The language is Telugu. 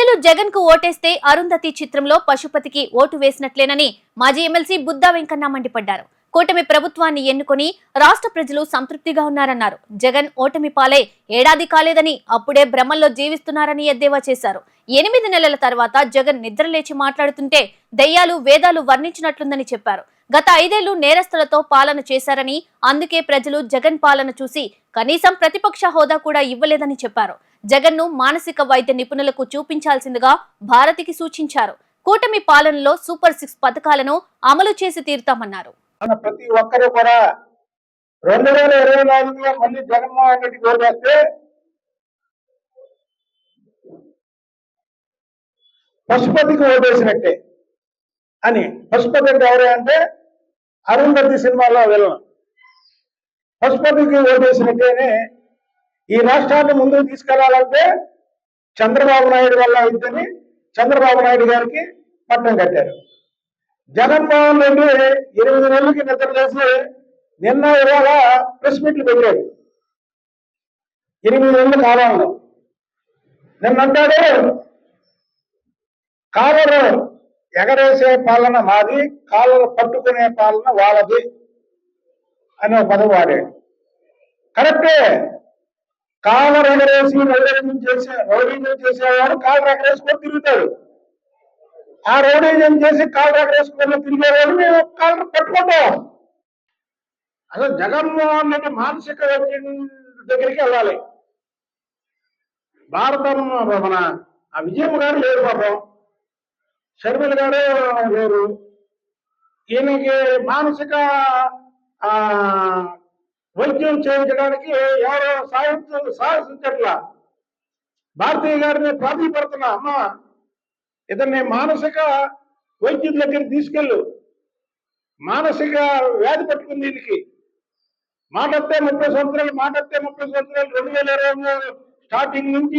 ప్రజలు జగన్ కు ఓటేస్తే అరుంధతి చిత్రంలో పశుపతికి ఓటు వేసినట్లేనని మాజీ ఎమ్మెల్సీ బుద్దా వెంకన్న మండిపడ్డారు. కూటమి ప్రభుత్వాన్ని ఎన్నుకొని రాష్ట్ర ప్రజలు సంతృప్తిగా ఉన్నారన్నారు. జగన్ ఓటమి పాలై ఏడాది కాలేదని అప్పుడే భ్రమల్లో జీవిస్తున్నారని ఎద్దేవా చేశారు. 8 నెలల తర్వాత జగన్ నిద్రలేచి మాట్లాడుతుంటే దయ్యాలు వేదాలు వర్ణించినట్లుందని చెప్పారు. గత 5 ఏళ్లు నేరస్తులతో పాలన చేశారని, అందుకే ప్రజలు జగన్ పాలన చూసి కనీసం ప్రతిపక్ష హోదా కూడా ఇవ్వలేదని చెప్పారు. జగన్ ను మానసిక వైద్య నిపుణులకు చూపించాల్సిందిగా భారతికి సూచించారు. కూటమి పాలనలో సూపర్ 6 పథకాలను అమలు చేసి తీరుతామన్నారు. ప్రతి ఒక్కరు కూడా 2024లో మళ్ళీ జగన్మోహన్ రెడ్డికి ఓటేస్తే పశుపతికి ఓటేసినట్టే అని. పశుపతి అంటే ఎవరు అంటే అరుంధతి సినిమాలో వెళ్ళను. పశుపతికి ఓటేసినట్టేనే ఈ రాష్ట్రాన్ని ముందుకు తీసుకెళ్లాలంటే చంద్రబాబు నాయుడు వల్ల ఇద్దని చంద్రబాబు నాయుడు గారికి పట్టం కట్టారు. జగన్మోహన్ రెడ్డి 8 నెలలకి నిద్రలేసి నిన్న ఇవాళ ప్రెస్ మీట్లు పెట్టాడు. 8 నెలల కాలంలో నిన్నంటాడు కాలరు ఎగరేసే పాలన మాది, కాలరు పట్టుకునే పాలన వాళ్ళది అనే పదం వాడాడు. కరెక్టే. కాలర్ ఎగరేసి రౌడీజం చేసేవాడు కాలర్ ఎగరేసుకొని తిరుగుతాడు. ఆ రౌడీజం చేసి కాలర్ ఎగరేసుకొని తిరిగేవాడు మేము కాలర్ పట్టుకుంటాం. అసలు జగన్మోహన్ రెడ్డి మానసిక వైద్యం దగ్గరికి వెళ్ళాలి. భారతం మన ఆ విజయమ్మ గారు లేరు, పాపం షర్మిల గారు లేరు. ఈయనకి మానసిక వైద్యం చేయించడానికి ఎవరో సాహసించట్లా. భారతీయ గారిని ప్రాధాన్యపడుతున్నా, అమ్మ ఇతన్ని మానసిక వైద్యుల దగ్గర తీసుకెళ్ళు. మానసిక వ్యాధి పట్టుకుంది దీనికి. మాటస్తే 30 సంవత్సరాలు 2020 స్టార్టింగ్ నుంచి